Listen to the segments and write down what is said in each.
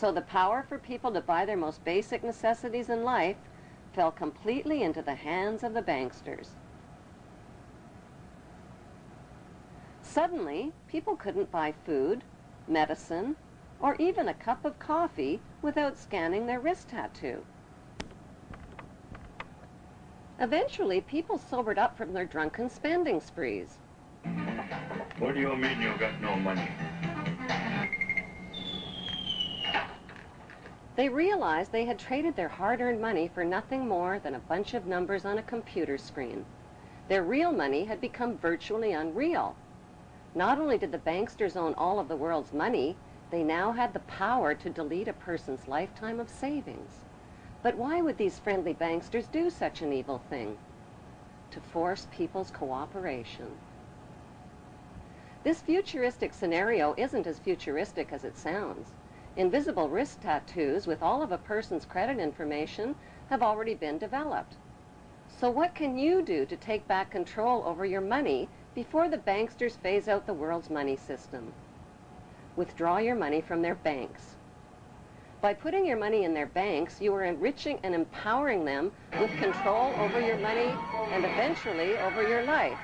So the power for people to buy their most basic necessities in life fell completely into the hands of the banksters. Suddenly, people couldn't buy food, medicine, or even a cup of coffee without scanning their wrist tattoo. Eventually, people sobered up from their drunken spending sprees. What do you mean you got no money? They realized they had traded their hard-earned money for nothing more than a bunch of numbers on a computer screen. Their real money had become virtually unreal. Not only did the banksters own all of the world's money, they now had the power to delete a person's lifetime of savings. But why would these friendly banksters do such an evil thing? To force people's cooperation. This futuristic scenario isn't as futuristic as it sounds. Invisible wrist tattoos with all of a person's credit information have already been developed. So what can you do to take back control over your money before the banksters phase out the world's money system? Withdraw your money from their banks. By putting your money in their banks, you are enriching and empowering them with control over your money and eventually over your life.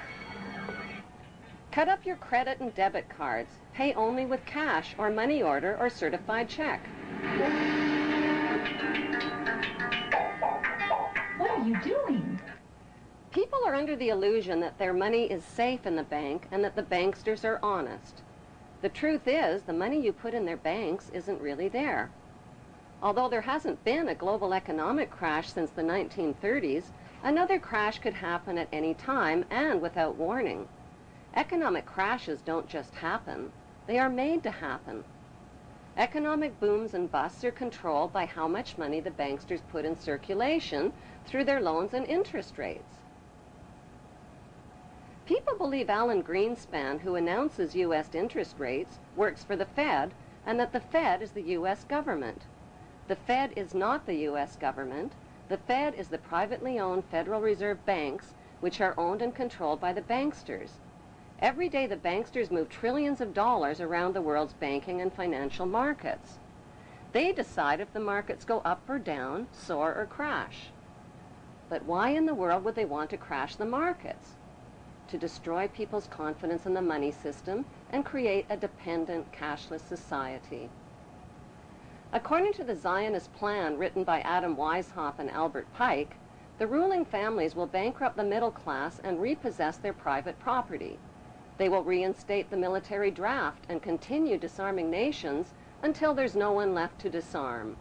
Cut up your credit and debit cards. Pay only with cash or money order or certified check. What are you doing? People are under the illusion that their money is safe in the bank and that the banksters are honest. The truth is, the money you put in their banks isn't really there. Although there hasn't been a global economic crash since the 1930s, another crash could happen at any time and without warning. Economic crashes don't just happen. They are made to happen. Economic booms and busts are controlled by how much money the banksters put in circulation through their loans and interest rates. People believe Alan Greenspan, who announces U.S. interest rates, works for the Fed, and that the Fed is the U.S. government. The Fed is not the U.S. government. The Fed is the privately owned Federal Reserve banks, which are owned and controlled by the banksters. Every day the banksters move trillions of dollars around the world's banking and financial markets. They decide if the markets go up or down, soar or crash. But why in the world would they want to crash the markets? To destroy people's confidence in the money system and create a dependent, cashless society. According to the Zionist plan written by Adam Weishaupt and Albert Pike, the ruling families will bankrupt the middle class and repossess their private property. They will reinstate the military draft and continue disarming nations until there's no one left to disarm.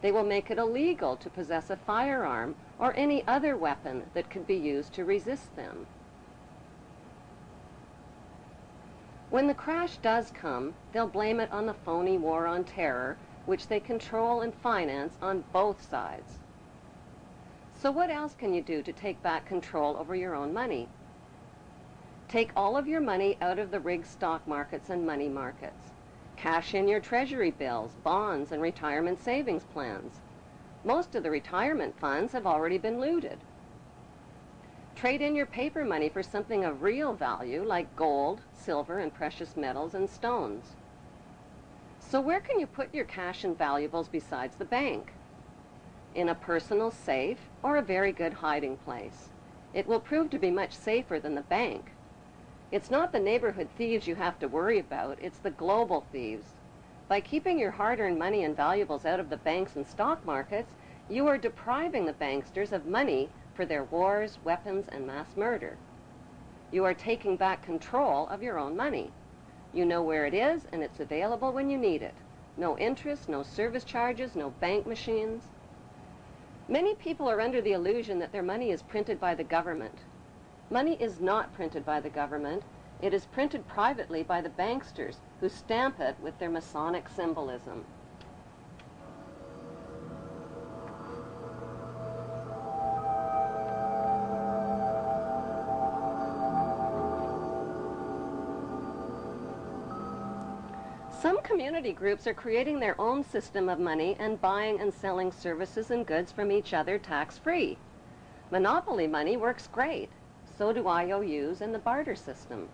They will make it illegal to possess a firearm or any other weapon that could be used to resist them. When the crash does come, they'll blame it on the phony war on terror, which they control and finance on both sides. So what else can you do to take back control over your own money? Take all of your money out of the rigged stock markets and money markets. Cash in your treasury bills, bonds, and retirement savings plans. Most of the retirement funds have already been looted. Trade in your paper money for something of real value like gold, silver, and precious metals and stones. So where can you put your cash and valuables besides the bank? In a personal safe or a very good hiding place. It will prove to be much safer than the bank. It's not the neighborhood thieves you have to worry about, it's the global thieves. By keeping your hard-earned money and valuables out of the banks and stock markets, you are depriving the banksters of money for their wars, weapons, and mass murder. You are taking back control of your own money. You know where it is, and it's available when you need it. No interest, no service charges, no bank machines. Many people are under the illusion that their money is printed by the government. Money is not printed by the government. It is printed privately by the banksters, who stamp it with their Masonic symbolism. Some community groups are creating their own system of money and buying and selling services and goods from each other tax-free. Monopoly money works great. So do IOUs and the barter system.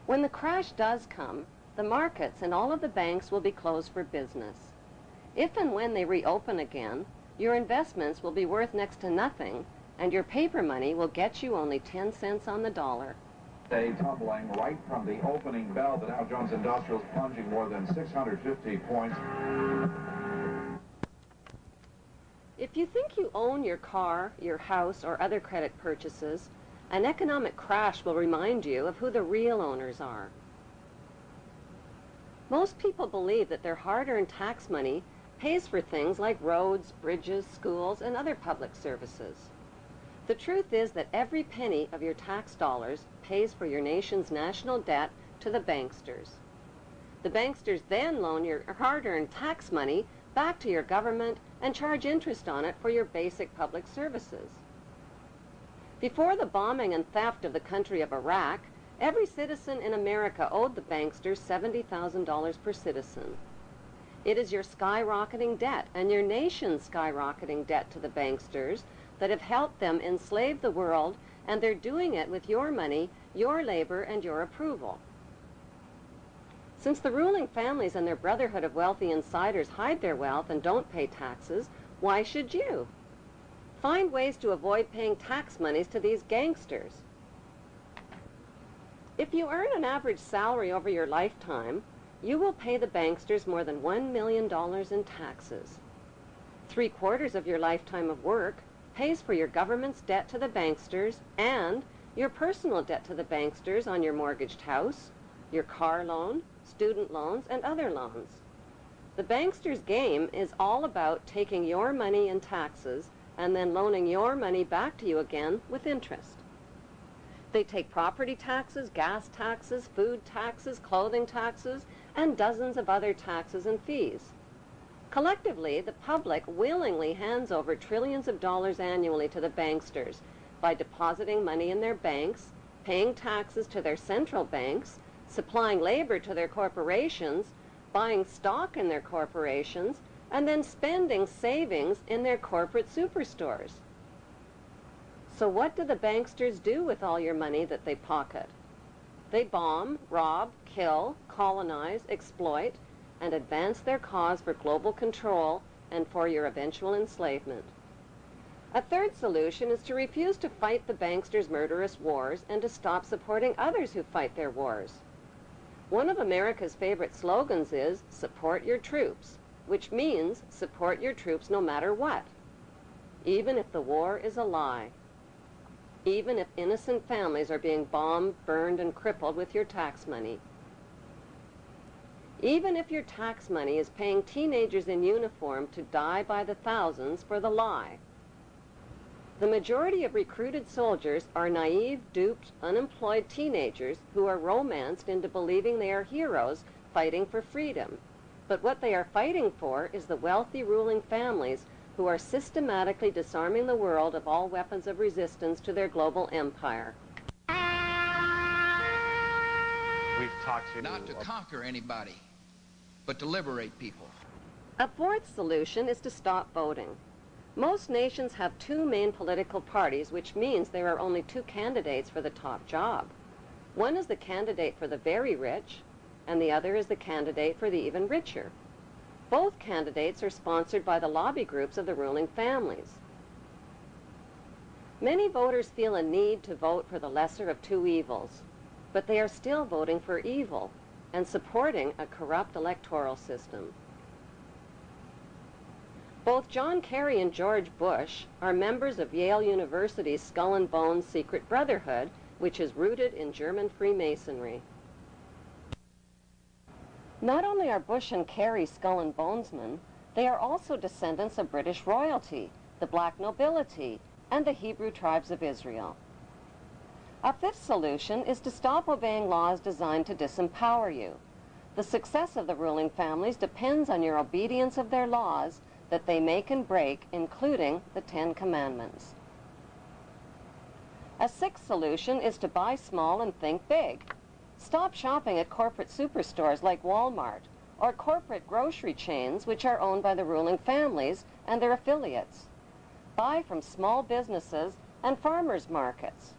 When the crash does come, the markets and all of the banks will be closed for business. If and when they reopen again, your investments will be worth next to nothing, and your paper money will get you only 10 cents on the dollar. Day tumbling right from the opening bell. The Dow Jones Industrials plunging more than 650 points. If you think you own your car, your house, or other credit purchases, an economic crash will remind you of who the real owners are. Most people believe that their hard-earned tax money pays for things like roads, bridges, schools, and other public services. The truth is that every penny of your tax dollars pays for your nation's national debt to the banksters. The banksters then loan your hard-earned tax money back to your government and charge interest on it for your basic public services. Before the bombing and theft of the country of Iraq, every citizen in America owed the banksters $70,000 per citizen. It is your skyrocketing debt and your nation's skyrocketing debt to the banksters that have helped them enslave the world, and they're doing it with your money, your labor, and your approval. Since the ruling families and their brotherhood of wealthy insiders hide their wealth and don't pay taxes, why should you? Find ways to avoid paying tax monies to these gangsters. If you earn an average salary over your lifetime, you will pay the banksters more than $1 million in taxes. 3/4 of your lifetime of work pays for your government's debt to the banksters and your personal debt to the banksters on your mortgaged house, your car loan, student loans, and other loans. The banksters' game is all about taking your money in taxes and then loaning your money back to you again with interest. They take property taxes, gas taxes, food taxes, clothing taxes, and dozens of other taxes and fees. Collectively, the public willingly hands over trillions of dollars annually to the banksters by depositing money in their banks, paying taxes to their central banks, supplying labor to their corporations, buying stock in their corporations, and then spending savings in their corporate superstores. So what do the banksters do with all your money that they pocket? They bomb, rob, kill, colonize, exploit, and advance their cause for global control and for your eventual enslavement. A third solution is to refuse to fight the banksters' murderous wars and to stop supporting others who fight their wars. One of America's favorite slogans is, "Support your troops," which means support your troops no matter what, even if the war is a lie, even if innocent families are being bombed, burned, and crippled with your tax money. Even if your tax money is paying teenagers in uniform to die by the thousands for the lie. The majority of recruited soldiers are naive, duped, unemployed teenagers who are romanced into believing they are heroes fighting for freedom. But what they are fighting for is the wealthy ruling families who are systematically disarming the world of all weapons of resistance to their global empire. We've talked to... Not to conquer anybody, but to liberate people. A fourth solution is to stop voting. Most nations have two main political parties, which means there are only two candidates for the top job. One is the candidate for the very rich, and the other is the candidate for the even richer. Both candidates are sponsored by the lobby groups of the ruling families. Many voters feel a need to vote for the lesser of two evils, but they are still voting for evil and supporting a corrupt electoral system. Both John Kerry and George Bush are members of Yale University's Skull and Bones Secret Brotherhood, which is rooted in German Freemasonry. Not only are Bush and Kerry Skull and Bonesmen, they are also descendants of British royalty, the black nobility, and the Hebrew tribes of Israel. A fifth solution is to stop obeying laws designed to disempower you. The success of the ruling families depends on your obedience of their laws that they make and break, including the 10 Commandments. A sixth solution is to buy small and think big. Stop shopping at corporate superstores like Walmart or corporate grocery chains which are owned by the ruling families and their affiliates. Buy from small businesses and farmers markets.